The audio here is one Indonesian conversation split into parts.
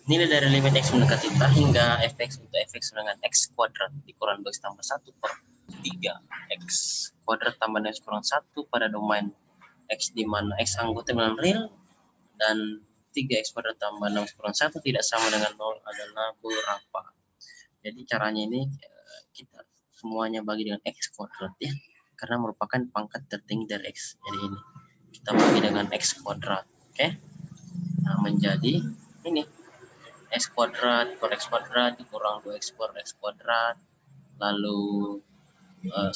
Nilai dari limit X mendekati tak hingga fx untuk fx dengan X kuadrat dikurang 2X tambah 1 per 3 X kuadrat tambah X kurang 1 pada domain X di mana X anggota bilangan real dan 3X kuadrat tambah 6 kurang 1 tidak sama dengan 0 adalah berapa. Jadi caranya ini kita semuanya bagi dengan X kuadrat ya, karena merupakan pangkat tertinggi dari X. Jadi ini kita bagi dengan X kuadrat. Oke. Nah, menjadi ini X kuadrat per X kuadrat dikurang 2X per X kuadrat lalu 1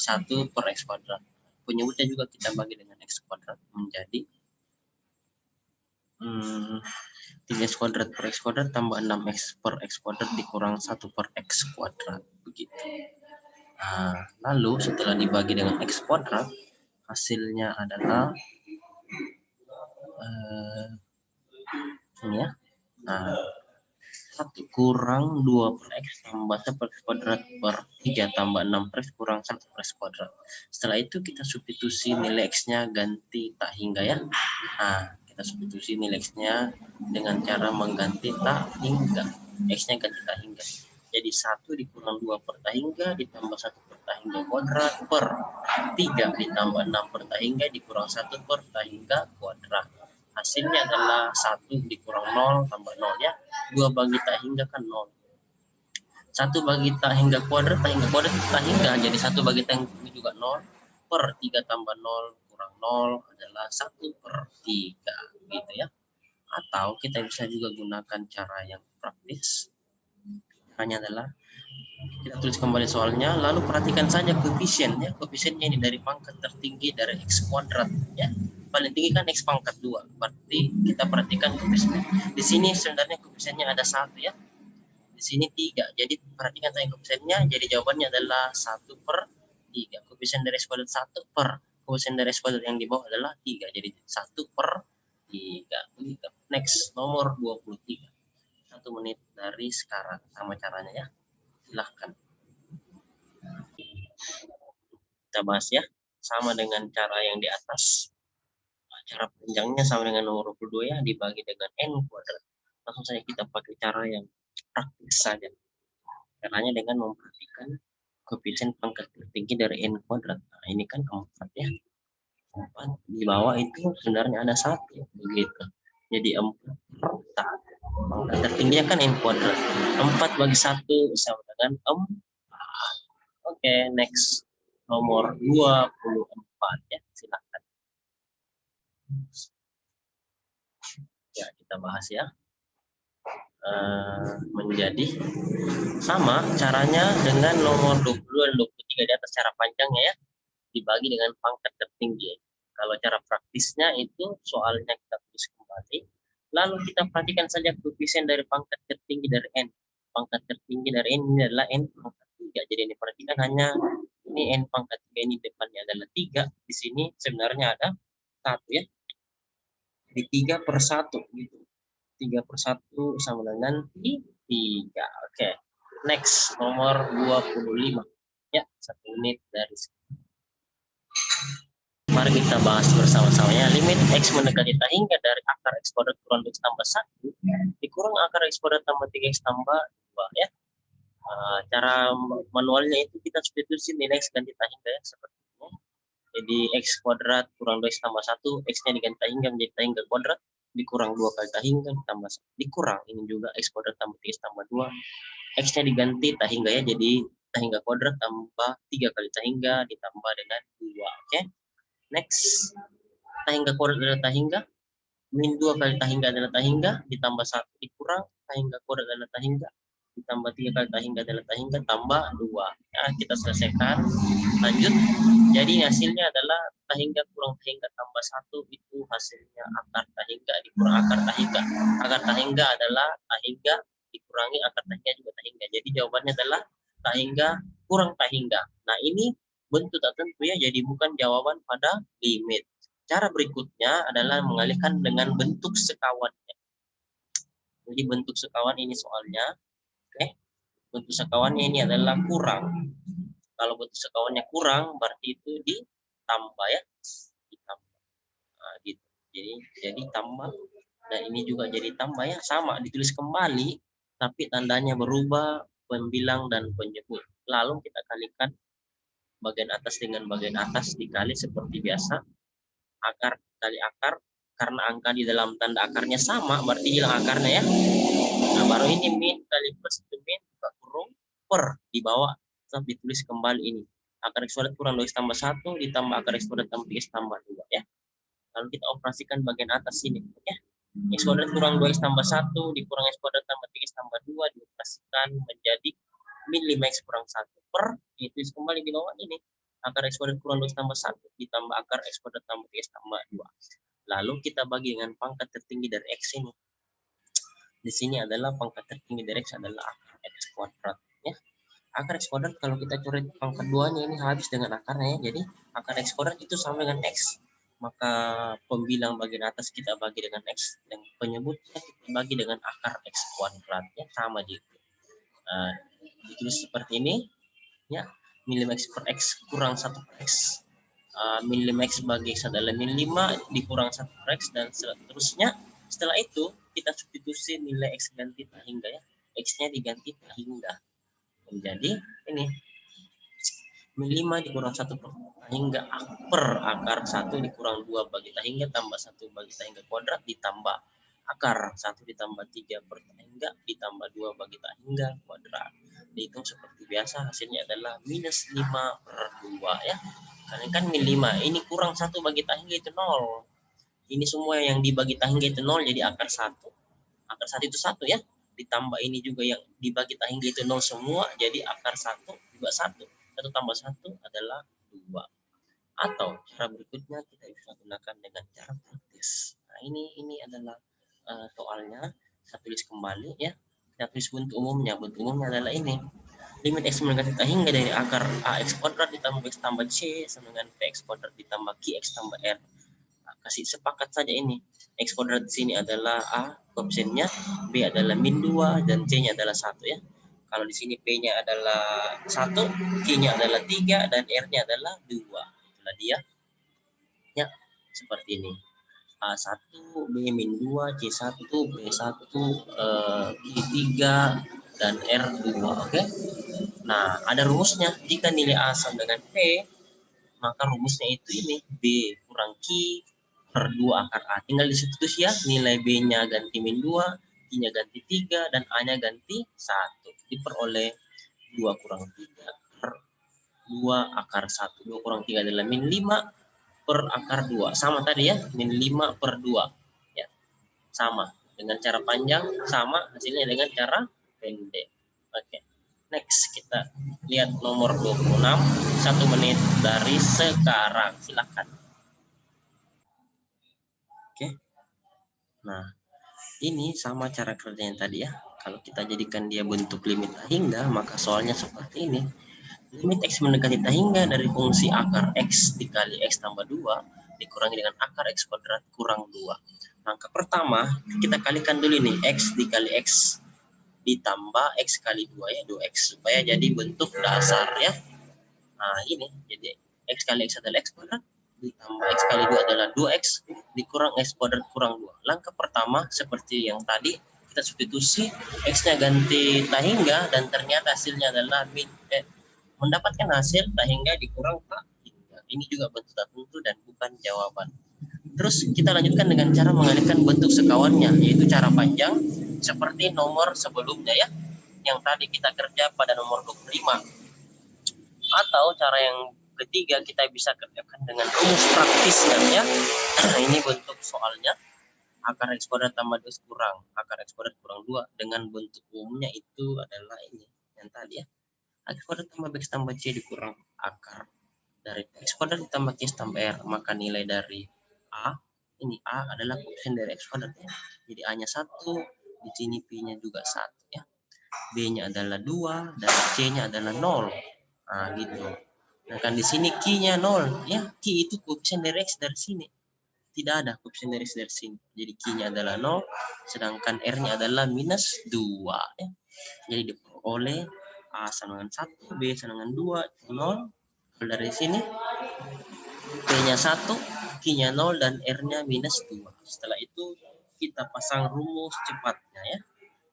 per X kuadrat. Penyebutnya juga kita bagi dengan X kuadrat menjadi 3X kuadrat per X kuadrat tambah 6X per X kuadrat dikurang 1 per X kuadrat. Begitu. Nah, lalu setelah dibagi dengan X kuadrat, hasilnya adalah ini ya. Nah, 1 kurang 2 per X tambah 1 per X kuadrat per 3 tambah 6 per X kurang 1 per X kuadrat. Setelah itu kita substitusi nilai X-nya ganti tak hingga ya. Nah, kita substitusi nilai X-nya dengan cara mengganti tak hingga. X-nya ganti tak hingga. Jadi 1 dikurang 2 per tak hingga ditambah 1 per tak hingga kuadrat per 3 ditambah 6 per tak hingga dikurang 1 per tak hingga kuadrat. Hasilnya adalah 1 dikurang 0 tambah 0 ya. 2 bagi tak hingga kan 0. 1 bagi tak hingga kuadrat tak hingga. Jadi 1 bagi tak hingga juga 0 per 3 tambah 0 kurang 0 adalah 1 per 3 gitu ya. Atau kita bisa juga gunakan cara yang praktis. Caranya adalah kita tulis kembali soalnya, lalu perhatikan saja koefisien ya. Koefisiennya ini dari pangkat tertinggi dari X kuadrat ya. Paling tinggi kan X pangkat 2. Berarti kita perhatikan koefisien. Di sini sebenarnya koefisiennya ada 1 ya. Di sini 3. Jadi perhatikan saja koefisiennya. Jadi jawabannya adalah 1 per 3. Koefisien dari X kuadrat 1 per koefisien dari X kuadrat yang di bawah adalah 3. Jadi 1 per 3. Next, nomor 23. 1 menit dari sekarang. Sama caranya ya. Silahkan. Kita bahas ya. Sama dengan cara yang di atas. Cara panjangnya sama dengan nomor 22 ya, dibagi dengan N kuadrat. Langsung saja kita pakai cara yang praktis saja. Caranya dengan memperhatikan koefisien pangkat tertinggi dari N kuadrat. Nah, ini kan 4 ya. 4 di bawah itu sebenarnya ada 1 begitu. Jadi 4 per 1. Pangkat tertingginya kan N kuadrat. 4 bagi 1 sama dengan 4. Oke, next. Nomor 24 ya, silakan. Ya, kita bahas ya. Menjadi sama caranya dengan nomor 22 dan 23 di atas cara panjangnya ya, dibagi dengan pangkat tertinggi. Kalau cara praktisnya itu soalnya kita tulis kembali, lalu kita perhatikan saja koefisien dari pangkat tertinggi dari N. Pangkat tertinggi dari N ini adalah N pangkat 3. Jadi ini perhatikan hanya ini N pangkat 3 ini depannya adalah 3. Di sini sebenarnya ada 1 ya. Di 3 per 1 gitu. 3 per 1 sama dengan 3. Oke. Next, nomor 25. Ya, 1 menit dari sini. Mari kita bahas bersama-sama ya. Limit X mendekati tak hingga dari akar X kuadrat kurang 2X tambah 1 dikurang akar X kuadrat tambah 3X tambah 2 ya. Cara manualnya itu kita substitusi nilai X ganti tak hingga ya, seperti ini. Jadi X kuadrat kurang 2X tambah 1, X-nya diganti tak hingga menjadi tak hingga kuadrat, dikurang 2 kali tak hingga ditambah 1. Dikurang ini juga X kuadrat tambah 3X tambah 2. X-nya diganti tak hingga ya, jadi tak hingga kuadrat tambah 3 kali tak hingga ditambah dengan 2. Oke. Next. Tak hingga kuadrat adalah tak hingga. Min 2 kali tak hingga adalah tak hingga ditambah 1 dikurang tak hingga kuadrat adalah tak hingga ditambah 3 kali tak hingga adalah tak hingga tambah 2. Ya, kita selesaikan. Lanjut. Jadi hasilnya adalah tak hingga kurang tak hingga tambah 1 itu hasilnya akar tak hingga dikurang akar tak hingga. Akar tak hingga adalah tak hingga dikurangi akar tak hingga juga tak hingga. Jadi jawabannya adalah tak hingga kurang tak hingga. Nah, ini bentuk tak tentu ya, jadi bukan jawaban pada limit. Cara berikutnya adalah mengalihkan dengan bentuk sekawannya. Jadi bentuk sekawan ini soalnya, oke. Bentuk sekawannya ini adalah kurang. Kalau bentuk sekawannya kurang, berarti itu ditambah ya, ditambah. Nah, gitu. Jadi tambah Dan ini juga jadi tambah ya, sama ditulis kembali, tapi tandanya berubah, pembilang dan penyebut. Lalu kita kalikan bagian atas dengan bagian atas dikali seperti biasa. Akar kali akar, karena angka di dalam tanda akarnya sama, berarti hilang akarnya ya. Nah, baru ini min kali plus itu min, buka kurung, per di bawah, tetap ditulis kembali ini. Akar X kuadrat kurang 2X tambah 1 ditambah akar X kuadrat tambah 3X tambah 2 ya. Lalu kita operasikan bagian atas sini ya. X kuadrat kurang 2X tambah 1 dikurang X kuadrat tambah 3X tambah 2 dioperasikan menjadi min 5X kurang 1 per, ditulis kembali di bawah ini. Akar X kuadrat kurang 2X tambah 1 ditambah akar X kuadrat tambah 3X tambah 2. Lalu kita bagi dengan pangkat tertinggi dari X ini. Di sini adalah pangkat tertinggi dari X adalah akar X kuadrat ya. Akar X kuadrat kalau kita coret pangkat 2-nya ini habis dengan akarnya ya. Jadi akar X kuadrat itu sama dengan X. Maka pembilang bagian atas kita bagi dengan X dan penyebutnya kita bagi dengan akar X kuadrat ya, sama gitu. Ditulis seperti ini ya, min 5X per X kurang 1 per X. Min 5X bagi X adalah min 5 dikurang 1 per X dan seterusnya. Setelah itu kita substitusi nilai X ganti tak hingga ya, X-nya diganti tak hingga menjadi ini min 5 dikurang 1 per hingga per akar 1 dikurang 2 bagi tak hingga tambah 1 bagi tak hingga kuadrat ditambah akar 1 ditambah 3 per tak hingga ditambah 2 bagi tak hingga kuadrat. Dihitung seperti biasa, hasilnya adalah minus 5 per 2 ya. Karena kan min 5 ini kurang 1 bagi tak hingga itu 0. Ini semua yang dibagi tak hingga itu 0 jadi akar 1. Akar 1 itu 1 ya. Ditambah ini juga yang dibagi tak hingga itu 0 semua jadi akar 1 juga 1. 1 tambah 1 adalah 2. Atau cara berikutnya kita bisa gunakan dengan cara praktis. Nah, ini adalah soalnya. Saya tulis kembali ya. Kita tulis bentuk umumnya. Bentuk umumnya adalah ini. Limit X mendekati tak hingga dari akar AX kuadrat ditambah X tambah C sama dengan PX kuadrat ditambah QX tambah R. Nah, kasih sepakat saja ini. X kuadrat di sini adalah A koefisiennya, B adalah min 2 dan C-nya adalah 1 ya. Kalau di sini P-nya adalah 1, Q-nya adalah 3 dan R-nya adalah 2. Itulah dia. Ya, seperti ini. A1, B min 2, C1, B1, Q3 dan R2, oke. Nah, ada rumusnya. Jika nilai A sama dengan P, maka rumusnya itu ini B kurang Q per 2 akar A. Tinggal disubstitusi ya, nilai B-nya ganti min 2, Q-nya ganti 3, dan A-nya ganti 1. Diperoleh 2 kurang 3 per 2 akar 1. 2 kurang 3 adalah min 5 per akar 2. Sama tadi ya, min 5 per 2. Ya, sama. Dengan cara panjang, sama hasilnya dengan cara pendek. Oke. Next, kita lihat nomor 26, 1 menit dari sekarang. Silakan. Oke. Nah, ini sama cara kerjanya tadi ya. Kalau kita jadikan dia bentuk limit tak hingga, maka soalnya seperti ini. Limit X mendekati tak hingga dari fungsi akar X dikali X tambah 2 dikurangi dengan akar X kuadrat kurang 2. Langkah pertama, kita kalikan dulu nih X dikali X ditambah X kali 2 ya, 2X. Supaya jadi bentuk dasar ya. Nah, ini jadi X kali X adalah X kuadrat ditambah X kali 2 adalah 2X dikurang X kuadrat kurang 2. Langkah pertama seperti yang tadi, kita substitusi X-nya ganti tak hingga dan ternyata hasilnya adalah mendapatkan hasil tak hingga dikurang tak hingga. Ini juga bentuk tak tentu dan bukan jawaban. Terus kita lanjutkan dengan cara mengalihkan bentuk sekawannya, yaitu cara panjang seperti nomor sebelumnya ya, yang tadi kita kerja pada nomor 25. Atau cara yang ketiga kita bisa kerjakan dengan rumus praktisnya ya. Ini bentuk soalnya, akar X kuadrat tambah 2 kurang akar X kuadrat kurang 2 dengan bentuk umumnya itu adalah ini yang tadi ya. X kuadrat tambah X tambah C dikurang akar dari X kuadrat ditambah X tambah R, maka nilai dari A, ini A adalah koefisien dari X kuadrat ya. Jadi A-nya 1, di sini P-nya juga 1 ya. B-nya adalah 2 dan C-nya adalah 0. Nah, gitu. Nah, kan di sini Q-nya 0 ya. Q itu koefisien dari X dari sini. Tidak ada koefisien dari X dari sini. Jadi Q-nya adalah 0, sedangkan R-nya adalah minus 2 ya. Jadi diperoleh A sama dengan 1, B sama dengan 2, 0. Kalau dari sini P-nya 1, Q-nya 0 dan R-nya minus 2. Setelah itu kita pasang rumus cepatnya ya.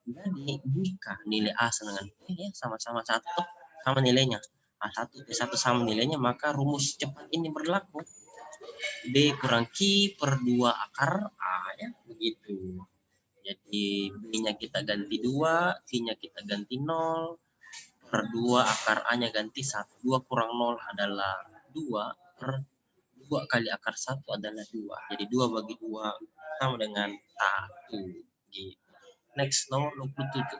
Jadi jika nilai A sama dengan B ya sama-sama satu, sama nilainya. A1 B1 sama nilainya, maka rumus cepat ini berlaku. B kurang Q per 2 akar A ya, begitu. Jadi B-nya kita ganti 2, Q-nya kita ganti 0, per 2 akar A-nya ganti 1. 2 kurang 0 adalah 2, per 2 kali akar 1 adalah 2. Jadi 2 bagi 2 sama dengan 1. Gitu. Next, nomor 27.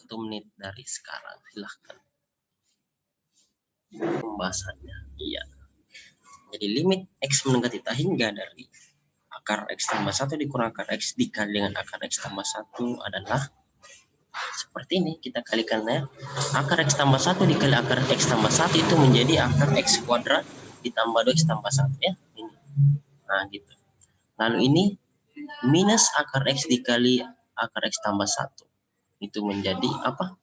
1 menit dari sekarang, silahkan. Pembahasannya, iya. Jadi limit X mendekati tak hingga dari akar X tambah 1 dikurang akar X dikali dengan akar X tambah 1 adalah seperti ini. Kita kalikan ya. Akar X tambah 1 dikali akar X tambah 1 itu menjadi akar X kuadrat ditambah 2X tambah 1 ya. Ini. Nah gitu. Lalu ini minus akar X dikali akar X tambah 1. Itu menjadi apa?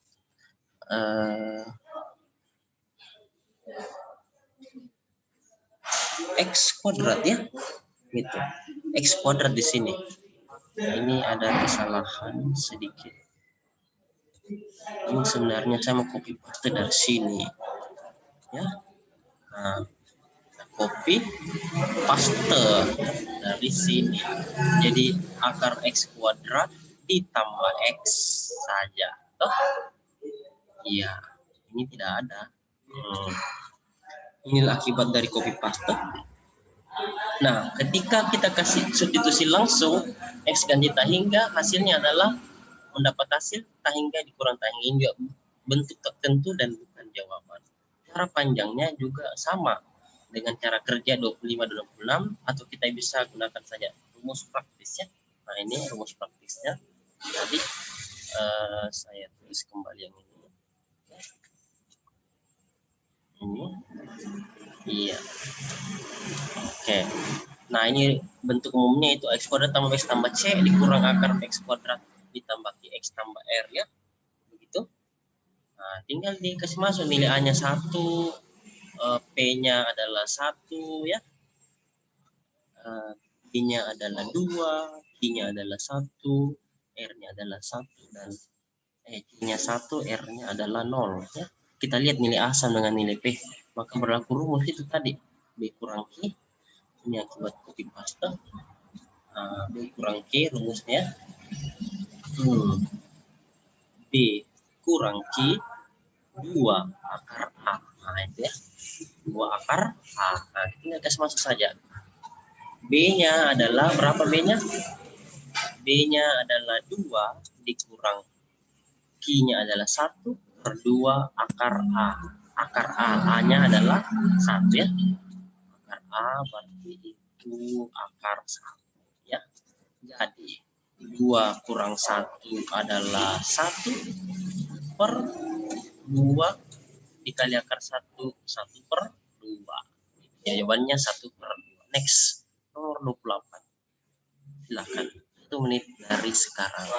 X kuadrat ya. Gitu. X kuadrat di sini. Nah, ini ada kesalahan sedikit. Ini sebenarnya saya mau copy paste dari sini. Ya. Nah, copy paste dari sini. Jadi akar X kuadrat ditambah X saja. Toh? Iya, ini tidak ada. Inilah akibat dari copy paste. Nah, ketika kita kasih substitusi langsung X ganti tak hingga, hasilnya adalah mendapat hasil tak hingga dikurang tak hingga, bentuk tertentu dan bukan jawaban. Cara panjangnya juga sama dengan cara kerja 25 dan 26, atau kita bisa gunakan saja rumus praktisnya. Nah, ini rumus praktisnya. Jadi saya tulis kembali yang ini. Iya. Oke. Nah, ini bentuk umumnya itu X kuadrat tambah X tambah C dikurang akar X kuadrat ditambah X tambah R ya. Begitu. Nah, tinggal dikasih masuk nilai A-nya 1, P-nya adalah 1 ya. B-nya adalah 2, Q-nya adalah 1, R-nya adalah 1 dan Q-nya 1, R-nya adalah 0 ya. Kita lihat nilai A sama dengan nilai P, maka berlaku rumus itu tadi. B kurang Q, ini akibat copy paste. B kurang Q rumusnya. B kurang Q 2 akar A. Nah, itu ya. 2 akar A. Nah, tinggal kasih masuk saja. B-nya adalah berapa B-nya? B-nya adalah 2 dikurang Q-nya adalah 1 per 2 akar A. Akar A-nya adalah 1 ya. Akar A berarti itu akar 1 ya. Jadi 2 kurang 1 adalah 1 per 2 dikali akar 1, 1 per 2. Jawabannya 1 per 2. Next, nomor 28. Silakan. 1 menit dari sekarang.